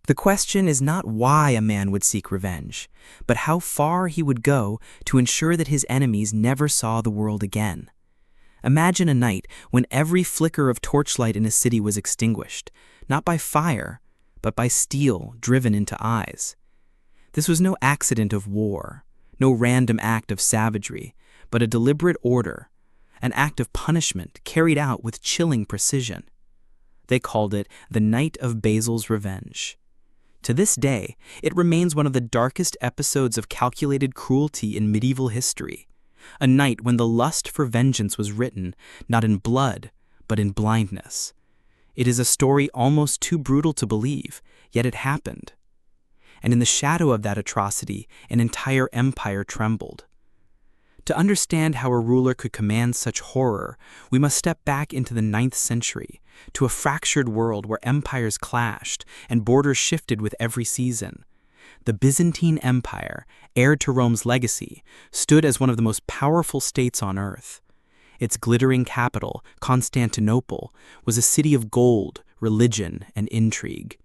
The question is not why a man would seek revenge, but how far he would go to ensure that his enemies never saw the world again. Imagine a night when every flicker of torchlight in a city was extinguished, not by fire, but by steel driven into eyes. This was no accident of war, no random act of savagery, but a deliberate order, an act of punishment carried out with chilling precision. They called it the Night of Basil's Revenge. To this day, it remains one of the darkest episodes of calculated cruelty in medieval history, a night when the lust for vengeance was written not in blood, but in blindness. It is a story almost too brutal to believe, yet it happened. And in the shadow of that atrocity, an entire empire trembled. To understand how a ruler could command such horror, we must step back into the 9th century, to a fractured world where empires clashed and borders shifted with every season. The Byzantine Empire, heir to Rome's legacy, stood as one of the most powerful states on earth. Its glittering capital, Constantinople, was a city of gold, religion, and intrigue.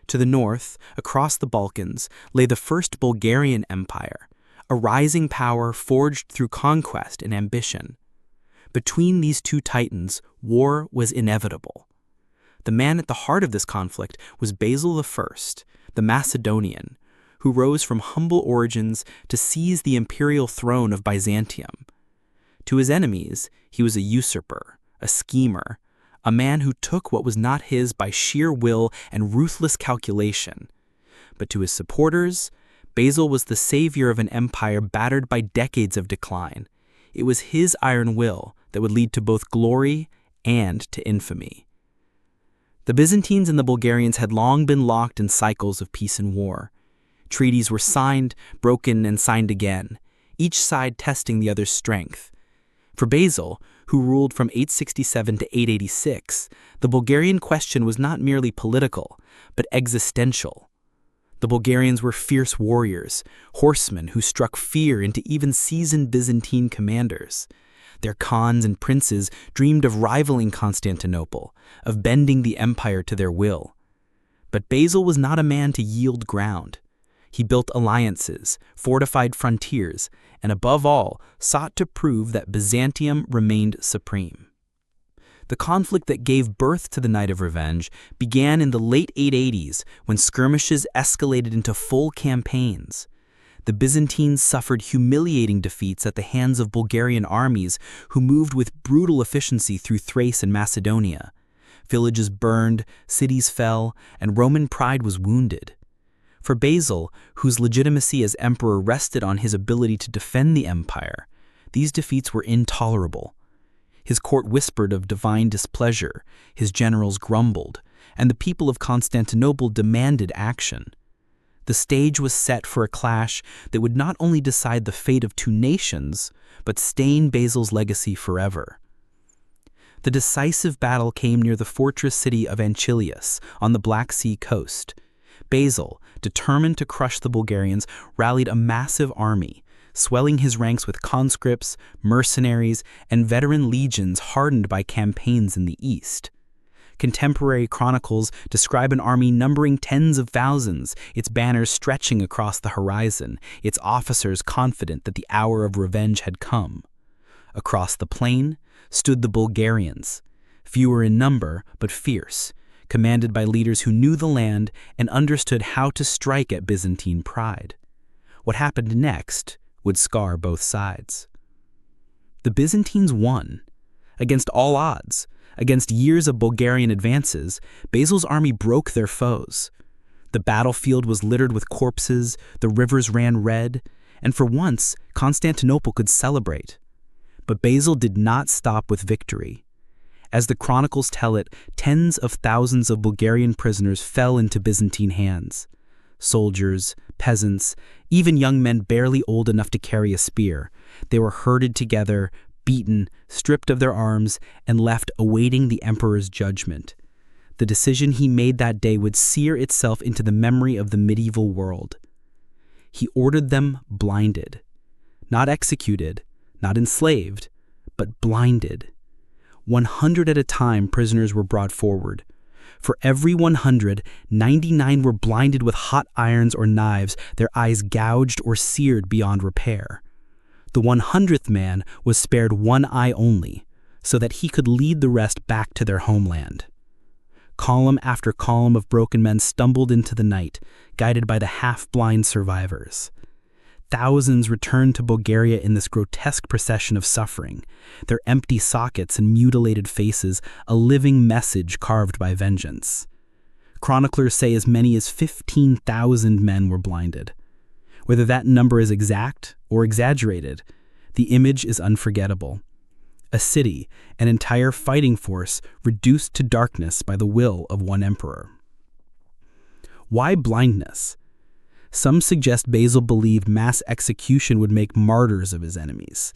To the north, across the Balkans, lay the First Bulgarian Empire, a rising power forged through conquest and ambition. Between these two titans, war was inevitable. The man at the heart of this conflict was Basil I, the Macedonian, who rose from humble origins to seize the imperial throne of Byzantium. To his enemies, he was a usurper, a schemer, a man who took what was not his by sheer will and ruthless calculation. But to his supporters, Basil was the savior of an empire battered by decades of decline. It was his iron will that would lead to both glory and to infamy. The Byzantines and the Bulgarians had long been locked in cycles of peace and war. Treaties were signed, broken, and signed again, each side testing the other's strength. For Basil, who ruled from 867 to 886, the Bulgarian question was not merely political, but existential. The Bulgarians were fierce warriors, horsemen who struck fear into even seasoned Byzantine commanders. Their khans and princes dreamed of rivaling Constantinople, of bending the empire to their will. But Basil was not a man to yield ground. He built alliances, fortified frontiers, and above all, sought to prove that Byzantium remained supreme. The conflict that gave birth to the Night of Revenge began in the late 880s when skirmishes escalated into full campaigns. The Byzantines suffered humiliating defeats at the hands of Bulgarian armies who moved with brutal efficiency through Thrace and Macedonia. Villages burned, cities fell, and Roman pride was wounded. For Basil, whose legitimacy as emperor rested on his ability to defend the empire, these defeats were intolerable. His court whispered of divine displeasure, his generals grumbled, and the people of Constantinople demanded action. The stage was set for a clash that would not only decide the fate of two nations, but stain Basil's legacy forever. The decisive battle came near the fortress city of Anchialus on the Black Sea coast. Basil, determined to crush the Bulgarians, rallied a massive army, swelling his ranks with conscripts, mercenaries, and veteran legions hardened by campaigns in the east. Contemporary chronicles describe an army numbering tens of thousands, its banners stretching across the horizon, its officers confident that the hour of revenge had come. Across the plain stood the Bulgarians, fewer in number but fierce, commanded by leaders who knew the land and understood how to strike at Byzantine pride. What happened next would scar both sides. The Byzantines won. Against all odds, against years of Bulgarian advances, Basil's army broke their foes. The battlefield was littered with corpses, the rivers ran red, and for once, Constantinople could celebrate. But Basil did not stop with victory. As the chronicles tell it, tens of thousands of Bulgarian prisoners fell into Byzantine hands. Soldiers, peasants, even young men barely old enough to carry a spear, they were herded together, beaten, stripped of their arms, and left awaiting the emperor's judgment. The decision he made that day would sear itself into the memory of the medieval world. He ordered them blinded. Not executed, not enslaved, but blinded. 100 at a time prisoners were brought forward. For every 100, 99 were blinded with hot irons or knives, their eyes gouged or seared beyond repair. The 100th man was spared one eye only, so that he could lead the rest back to their homeland. Column after column of broken men stumbled into the night, guided by the half-blind survivors. Thousands returned to Bulgaria in this grotesque procession of suffering, their empty sockets and mutilated faces a living message carved by vengeance. Chroniclers say as many as 15,000 men were blinded. Whether that number is exact or exaggerated, the image is unforgettable. A city, an entire fighting force, reduced to darkness by the will of one emperor. Why blindness? Some suggest Basil believed mass execution would make martyrs of his enemies.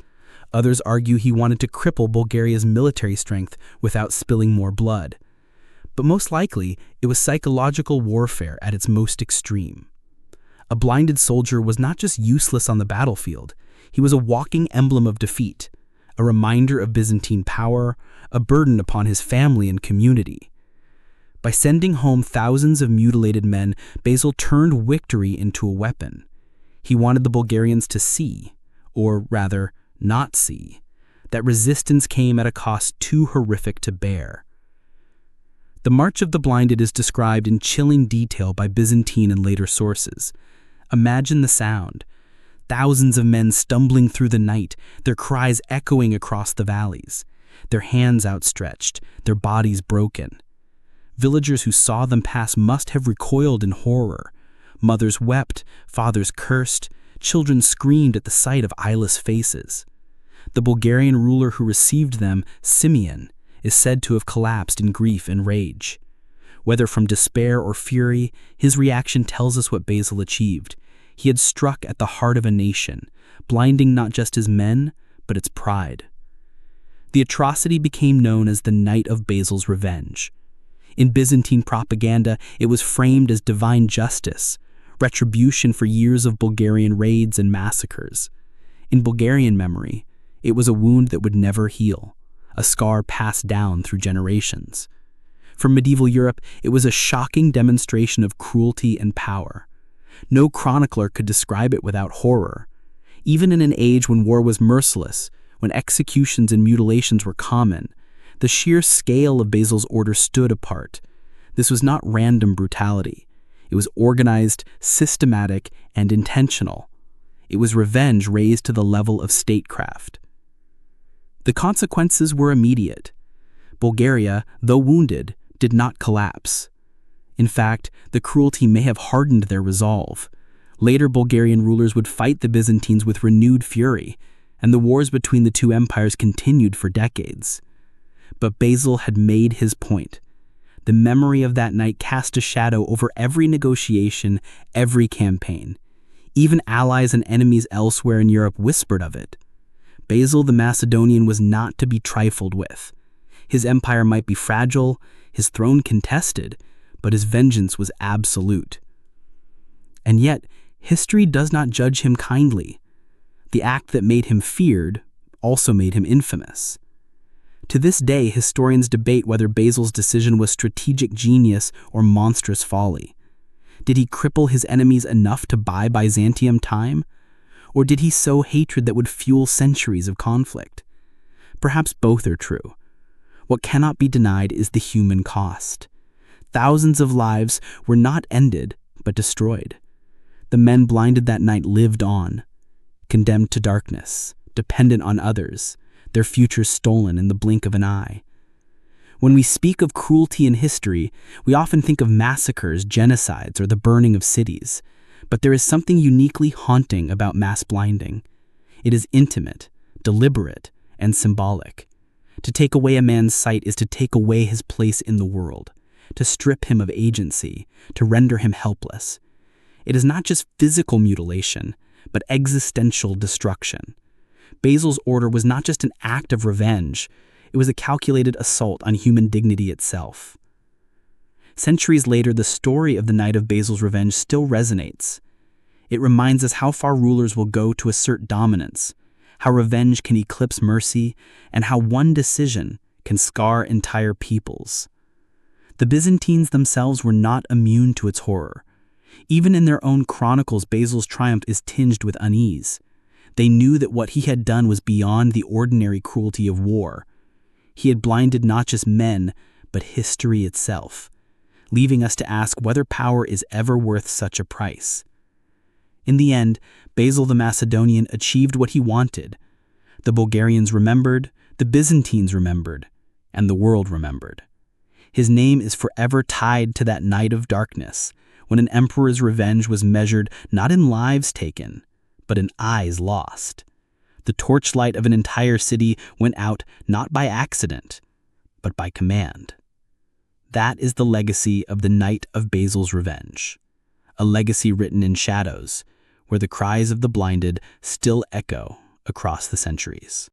Others argue he wanted to cripple Bulgaria's military strength without spilling more blood. But most likely, it was psychological warfare at its most extreme. A blinded soldier was not just useless on the battlefield, he was a walking emblem of defeat, a reminder of Byzantine power, a burden upon his family and community. By sending home thousands of mutilated men, Basil turned victory into a weapon. He wanted the Bulgarians to see, or rather, not see, that resistance came at a cost too horrific to bear. The March of the Blinded is described in chilling detail by Byzantine and later sources. Imagine the sound. Thousands of men stumbling through the night, their cries echoing across the valleys, their hands outstretched, their bodies broken. Villagers who saw them pass must have recoiled in horror. Mothers wept, fathers cursed, children screamed at the sight of eyeless faces. The Bulgarian ruler who received them, Simeon, is said to have collapsed in grief and rage. Whether from despair or fury, his reaction tells us what Basil achieved. He had struck at the heart of a nation, blinding not just his men, but its pride. The atrocity became known as the Night of Basil's Revenge. In Byzantine propaganda, it was framed as divine justice, retribution for years of Bulgarian raids and massacres. In Bulgarian memory, it was a wound that would never heal, a scar passed down through generations. For medieval Europe, it was a shocking demonstration of cruelty and power. No chronicler could describe it without horror. Even in an age when war was merciless, when executions and mutilations were common, the sheer scale of Basil's order stood apart. This was not random brutality. It was organized, systematic, and intentional. It was revenge raised to the level of statecraft. The consequences were immediate. Bulgaria, though wounded, did not collapse. In fact, the cruelty may have hardened their resolve. Later Bulgarian rulers would fight the Byzantines with renewed fury, and the wars between the two empires continued for decades. But Basil had made his point. The memory of that night cast a shadow over every negotiation, every campaign. Even allies and enemies elsewhere in Europe whispered of it. Basil the Macedonian was not to be trifled with. His empire might be fragile, his throne contested, but his vengeance was absolute. And yet, history does not judge him kindly. The act that made him feared also made him infamous. To this day, historians debate whether Basil's decision was strategic genius or monstrous folly. Did he cripple his enemies enough to buy Byzantium time? Or did he sow hatred that would fuel centuries of conflict? Perhaps both are true. What cannot be denied is the human cost. Thousands of lives were not ended, but destroyed. The men blinded that night lived on, condemned to darkness, dependent on others, their futures stolen in the blink of an eye. When we speak of cruelty in history, we often think of massacres, genocides, or the burning of cities. But there is something uniquely haunting about mass blinding. It is intimate, deliberate, and symbolic. To take away a man's sight is to take away his place in the world, to strip him of agency, to render him helpless. It is not just physical mutilation, but existential destruction. Basil's order was not just an act of revenge, it was a calculated assault on human dignity itself. Centuries later, the story of the Night of Basil's Revenge still resonates. It reminds us how far rulers will go to assert dominance, how revenge can eclipse mercy, and how one decision can scar entire peoples. The Byzantines themselves were not immune to its horror. Even in their own chronicles, Basil's triumph is tinged with unease. They knew that what he had done was beyond the ordinary cruelty of war. He had blinded not just men, but history itself, leaving us to ask whether power is ever worth such a price. In the end, Basil the Macedonian achieved what he wanted. The Bulgarians remembered, the Byzantines remembered, and the world remembered. His name is forever tied to that night of darkness, when an emperor's revenge was measured not in lives taken, but in eyes lost. The torchlight of an entire city went out not by accident, but by command. That is the legacy of the night of Basil's revenge, a legacy written in shadows, where the cries of the blinded still echo across the centuries.